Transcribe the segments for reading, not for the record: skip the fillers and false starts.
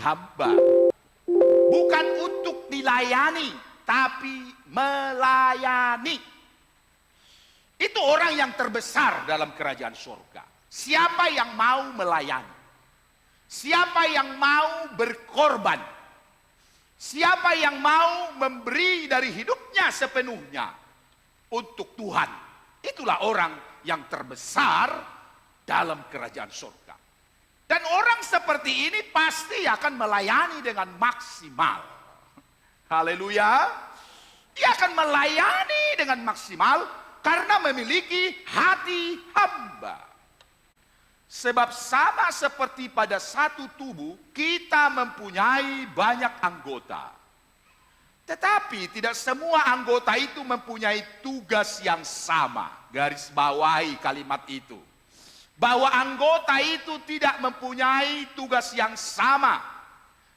hamba. Bukan untuk dilayani, tapi melayani. Itu orang yang terbesar dalam kerajaan surga. Siapa yang mau melayani? Siapa yang mau berkorban? Siapa yang mau memberi dari hidupnya sepenuhnya untuk Tuhan? Itulah orang yang terbesar dalam kerajaan surga. Dan orang seperti ini pasti akan melayani dengan maksimal. Haleluya. Dia akan melayani dengan maksimal karena memiliki hati hamba. Sebab sama seperti pada satu tubuh, kita mempunyai banyak anggota. Tetapi tidak semua anggota itu mempunyai tugas yang sama. Garis bawahi kalimat itu. Bahwa anggota itu tidak mempunyai tugas yang sama.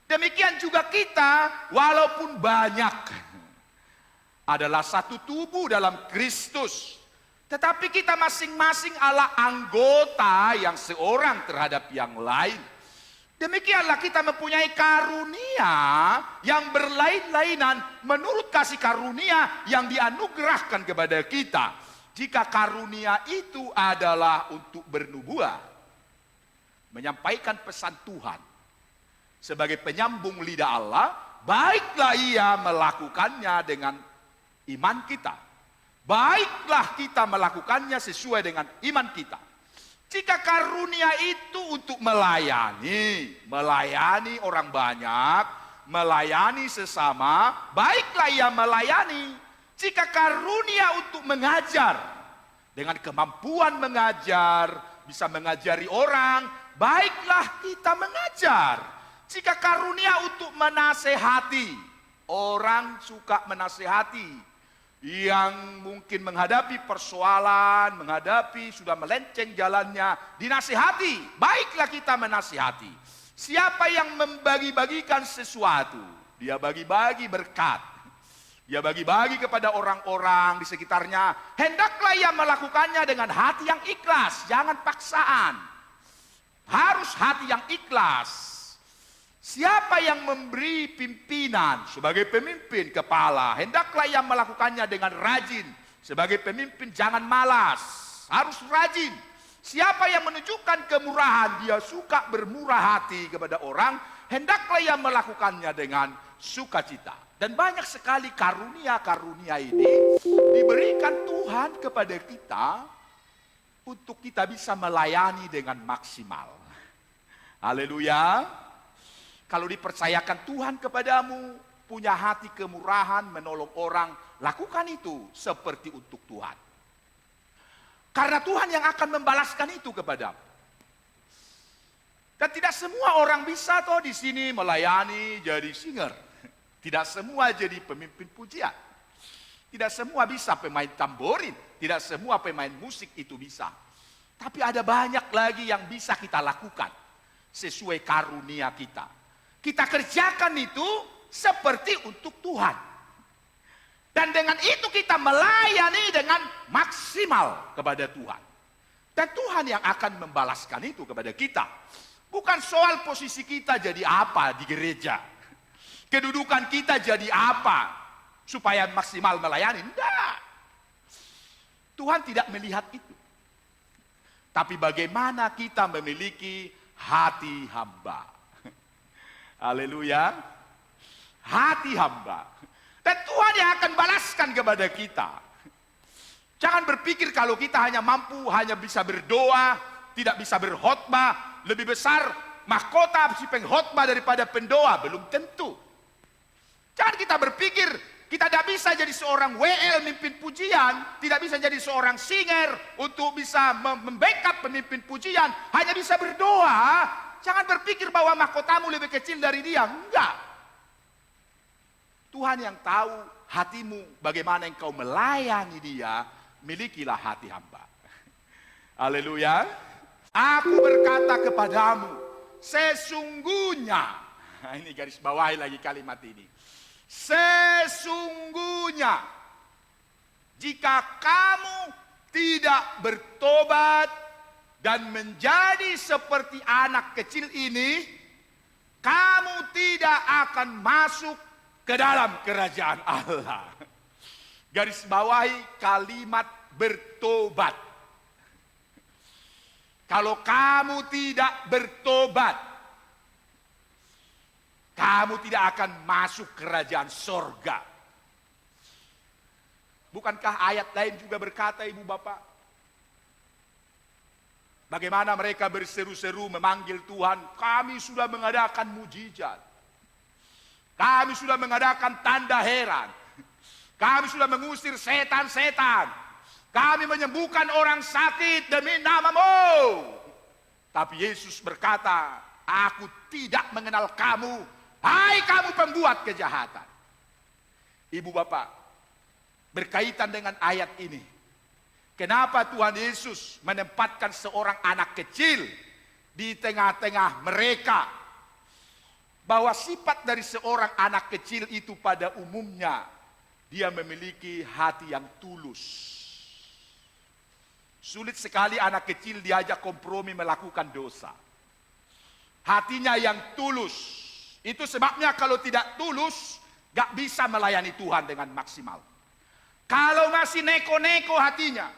Demikian juga kita, walaupun banyak, adalah satu tubuh dalam Kristus. Tetapi kita masing-masing adalah anggota yang seorang terhadap yang lain. Demikianlah kita mempunyai karunia yang berlain-lainan menurut kasih karunia yang dianugerahkan kepada kita. Jika karunia itu adalah untuk bernubuat, menyampaikan pesan Tuhan sebagai penyambung lidah Allah, baiklah ia melakukannya dengan iman kita. Baiklah kita melakukannya sesuai dengan iman kita. Jika karunia itu untuk melayani orang banyak, melayani sesama, baiklah ia melayani. Jika karunia untuk mengajar, dengan kemampuan mengajar, bisa mengajari orang, baiklah kita mengajar. Jika karunia untuk menasehati, orang suka menasehati. Yang mungkin menghadapi persoalan, sudah melenceng jalannya, dinasihati, baiklah kita menasihati. Siapa yang membagi-bagikan sesuatu, dia bagi-bagi berkat. Dia bagi-bagi kepada orang-orang di sekitarnya. Hendaklah ia melakukannya dengan hati yang ikhlas, jangan paksaan. Harus hati yang ikhlas. Siapa yang memberi pimpinan sebagai pemimpin kepala, hendaklah ia melakukannya dengan rajin. Sebagai pemimpin jangan malas, harus rajin. Siapa yang menunjukkan kemurahan, dia suka bermurah hati kepada orang, hendaklah ia melakukannya dengan sukacita. Dan banyak sekali karunia-karunia ini diberikan Tuhan kepada kita untuk kita bisa melayani dengan maksimal. Haleluya. Kalau dipercayakan Tuhan kepadamu, punya hati kemurahan, menolong orang, lakukan itu seperti untuk Tuhan. Karena Tuhan yang akan membalaskan itu kepadamu. Dan tidak semua orang bisa toh di sini melayani jadi singer. Tidak semua jadi pemimpin pujian. Tidak semua bisa pemain tamborin. Tidak semua pemain musik itu bisa. Tapi ada banyak lagi yang bisa kita lakukan sesuai karunia kita. Kita kerjakan itu seperti untuk Tuhan. Dan dengan itu kita melayani dengan maksimal kepada Tuhan. Dan Tuhan yang akan membalaskan itu kepada kita. Bukan soal posisi kita jadi apa di gereja. Kedudukan kita jadi apa supaya maksimal melayani. Tidak. Tuhan tidak melihat itu. Tapi bagaimana kita memiliki hati hamba. Haleluya. Hati hamba. Dan Tuhan yang akan balaskan kepada kita. Jangan berpikir kalau kita hanya mampu, hanya bisa berdoa, tidak bisa berkhotbah, lebih besar mahkota si pengkhotbah daripada pendoa. Belum tentu. Jangan kita berpikir kita tidak bisa jadi seorang WL mimpin pujian, tidak bisa jadi seorang singer untuk bisa membackup pemimpin pujian, hanya bisa berdoa. Jangan berpikir bahwa mahkotamu lebih kecil dari dia. Enggak. Tuhan yang tahu hatimu, bagaimana engkau melayani dia, milikilah hati hamba. Haleluya. Aku berkata kepadamu, sesungguhnya, ini garis bawahi lagi kalimat ini. Sesungguhnya, jika kamu tidak bertobat dan menjadi seperti anak kecil ini, kamu tidak akan masuk ke dalam kerajaan Allah. Garis bawahi kalimat bertobat. Kalau kamu tidak bertobat, kamu tidak akan masuk kerajaan sorga. Bukankah ayat lain juga berkata, ibu bapak? Bagaimana mereka berseru-seru memanggil Tuhan, kami sudah mengadakan mujizat. Kami sudah mengadakan tanda heran. Kami sudah mengusir setan-setan. Kami menyembuhkan orang sakit demi nama-Mu. Tapi Yesus berkata, aku tidak mengenal kamu, hai kamu pembuat kejahatan. Ibu bapak, berkaitan dengan ayat ini, kenapa Tuhan Yesus menempatkan seorang anak kecil di tengah-tengah mereka? Bahwa sifat dari seorang anak kecil itu pada umumnya, dia memiliki hati yang tulus. Sulit sekali anak kecil diajak kompromi melakukan dosa. Hatinya yang tulus. Itu sebabnya kalau tidak tulus, gak bisa melayani Tuhan dengan maksimal. Kalau masih neko-neko hatinya,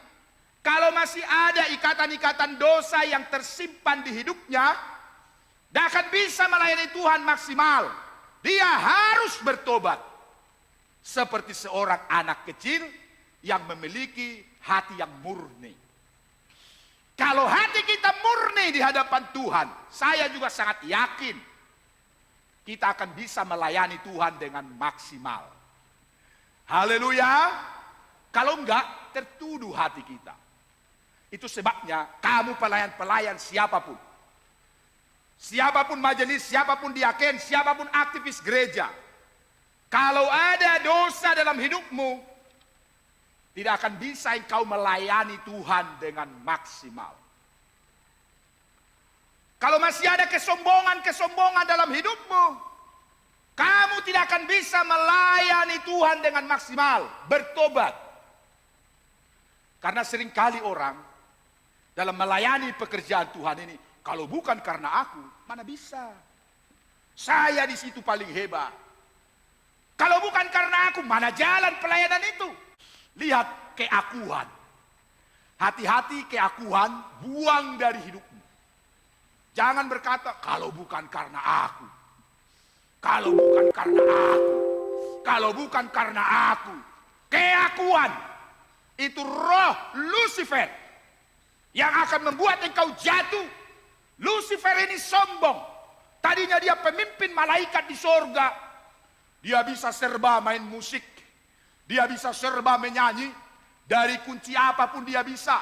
kalau masih ada ikatan-ikatan dosa yang tersimpan di hidupnya, gak akan bisa melayani Tuhan maksimal. Dia harus bertobat. Seperti seorang anak kecil yang memiliki hati yang murni. Kalau hati kita murni di hadapan Tuhan, saya juga sangat yakin kita akan bisa melayani Tuhan dengan maksimal. Haleluya. Kalau enggak, tertuduh hati kita. Itu sebabnya kamu pelayan-pelayan siapapun. Siapapun majelis, siapapun diaken, siapapun aktivis gereja. Kalau ada dosa dalam hidupmu, tidak akan bisa engkau melayani Tuhan dengan maksimal. Kalau masih ada kesombongan-kesombongan dalam hidupmu, kamu tidak akan bisa melayani Tuhan dengan maksimal. Bertobat. Karena seringkali orang dalam melayani pekerjaan Tuhan ini, kalau bukan karena aku, mana bisa? Saya di situ paling hebat. Kalau bukan karena aku, mana jalan pelayanan itu? Lihat keakuan. Hati-hati keakuan, buang dari hidupmu. Jangan berkata, kalau bukan karena aku. Kalau bukan karena aku. Kalau bukan karena aku. Keakuan. Itu roh Lucifer. Yang akan membuat engkau jatuh. Lucifer ini sombong. Tadinya dia pemimpin malaikat di sorga. Dia bisa serba main musik. Dia bisa serba menyanyi. Dari kunci apapun dia bisa.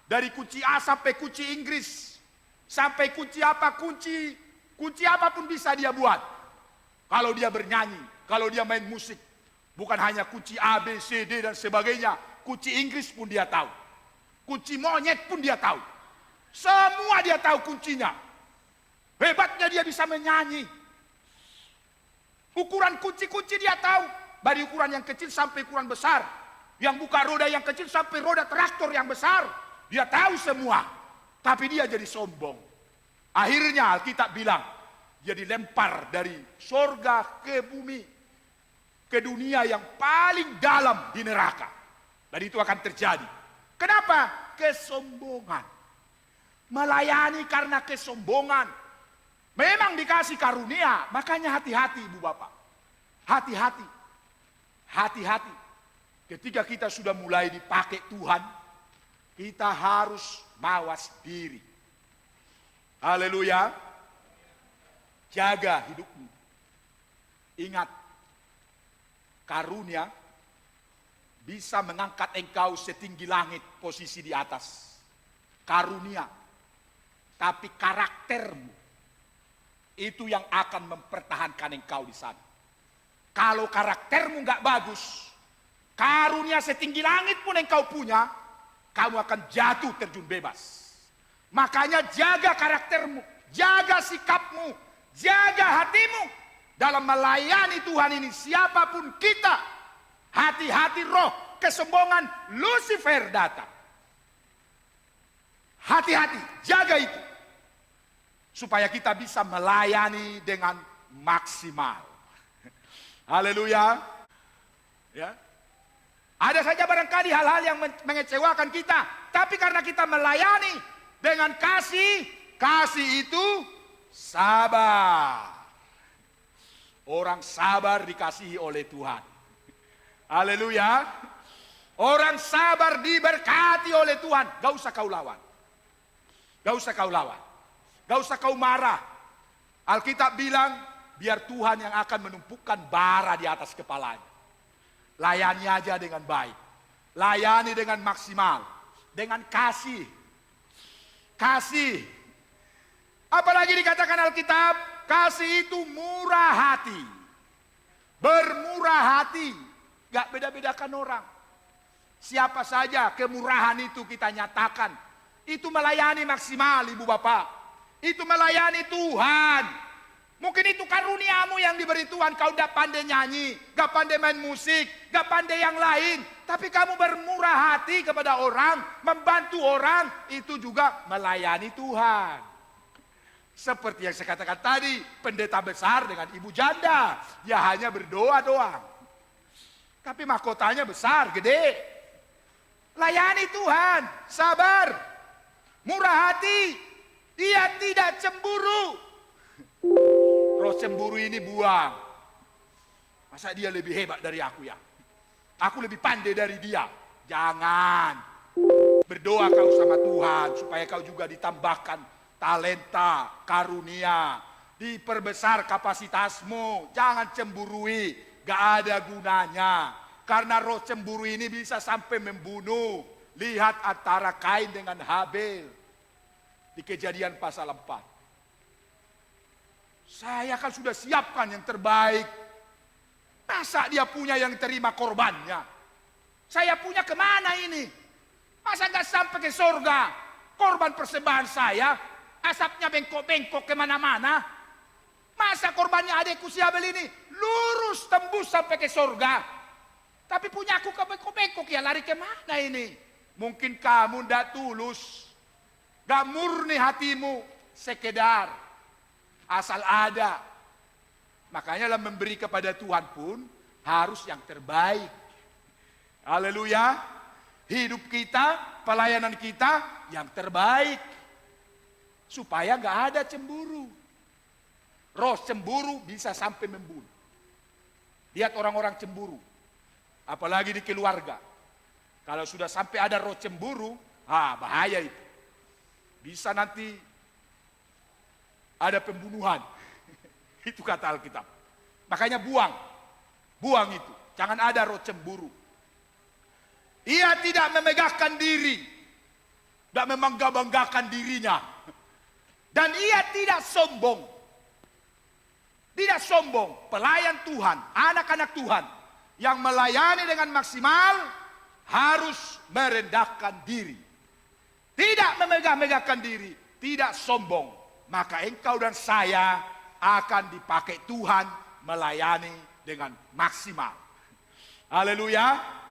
Dari kunci A sampai kunci Inggris. Sampai kunci apa, kunci apapun bisa dia buat. Kalau dia bernyanyi, kalau dia main musik. Bukan hanya kunci A, B, C, D dan sebagainya. Kunci Inggris pun dia tahu. Kunci monyet pun dia tahu. Semua dia tahu kuncinya. Hebatnya dia bisa menyanyi. Ukuran kunci-kunci dia tahu. Dari ukuran yang kecil sampai ukuran besar. Yang buka roda yang kecil sampai roda traktor yang besar. Dia tahu semua. Tapi dia jadi sombong. Akhirnya Alkitab bilang, dia dilempar dari sorga ke bumi. Ke dunia yang paling dalam di neraka. Dan itu akan terjadi. Kenapa? Kesombongan. Melayani karena kesombongan. Memang dikasih karunia. Makanya hati-hati ibu bapak. Hati-hati. Hati-hati, ketika kita sudah mulai dipakai Tuhan, kita harus mawas diri. Haleluya. Jaga hidupmu. Ingat, karunia bisa mengangkat engkau setinggi langit, posisi di atas. Karunia. Tapi karaktermu, itu yang akan mempertahankan engkau di sana. Kalau karaktermu gak bagus, karunia setinggi langit pun engkau punya, kamu akan jatuh terjun bebas. Makanya jaga karaktermu, jaga sikapmu, jaga hatimu. Dalam melayani Tuhan ini, siapapun kita, hati-hati roh kesombongan Lucifer datang. Hati-hati, jaga itu. supaya kita bisa melayani dengan maksimal. Haleluya. Ya. Ada saja barangkali hal-hal yang mengecewakan kita, tapi karena kita melayani dengan kasih, kasih itu sabar. Orang sabar dikasihi oleh Tuhan. Haleluya. Orang sabar diberkati oleh Tuhan. Gak usah kau lawan. Gak usah kau lawan. Gak usah kau marah. Alkitab bilang, biar Tuhan yang akan menumpukan bara di atas kepalanya. Layani aja dengan baik. Layani dengan maksimal. Dengan kasih. Kasih. Apalagi dikatakan Alkitab, kasih itu murah hati. Bermurah hati. Gak beda-bedakan orang. Siapa saja kemurahan itu kita nyatakan. Itu melayani maksimal, Ibu Bapak. Itu melayani Tuhan. Mungkin itu karuniamu yang diberi Tuhan. Kau gak pandai nyanyi, gak pandai main musik, gak pandai yang lain. Tapi kamu bermurah hati kepada orang, membantu orang. Itu juga melayani Tuhan. Seperti yang saya katakan tadi, pendeta besar dengan ibu janda. Dia hanya berdoa doang. Tapi mahkotanya besar, gede. Layani Tuhan, sabar, murah hati, dia tidak cemburu. Roh cemburu ini buang. Masa dia lebih hebat dari aku ya? Aku lebih pandai dari dia. Jangan. Berdoa kau sama Tuhan supaya kau juga ditambahkan talenta, karunia, diperbesar kapasitasmu. Jangan cemburui, gak ada gunanya. Karena roh cemburu ini bisa sampai membunuh. Lihat antara Kain dengan Habel. Di Kejadian pasal 4. Saya kan sudah siapkan yang terbaik. Masa dia punya yang terima korbannya? Saya punya kemana ini? Masa gak sampai ke sorga? Korban persembahan saya, asapnya bengkok-bengkok kemana-mana. Masa korbannya adekku si Habel ini lurus tembus sampai ke sorga? Tapi punya aku kebengkok-bengkok ya, lari kemana ini? Mungkin kamu tidak tulus. Gak murni hatimu, sekedar. Asal ada. Makanya dalam memberi kepada Tuhan pun harus yang terbaik. Haleluya. Hidup kita, pelayanan kita yang terbaik. Supaya gak ada cemburu. Roh cemburu bisa sampai membunuh. Lihat orang-orang cemburu. Apalagi di keluarga. Kalau sudah sampai ada roh cemburu, bahaya itu. Bisa nanti ada pembunuhan. Itu kata Alkitab. Makanya buang. Buang itu. Jangan ada roh cemburu. Ia tidak memegahkan diri. Tidak membangga-banggakan dirinya. Dan ia tidak sombong. Tidak sombong. Pelayan Tuhan, anak-anak Tuhan yang melayani dengan maksimal harus merendahkan diri. Tidak memegah-megahkan diri, tidak sombong. Maka engkau dan saya akan dipakai Tuhan melayani dengan maksimal. Haleluya.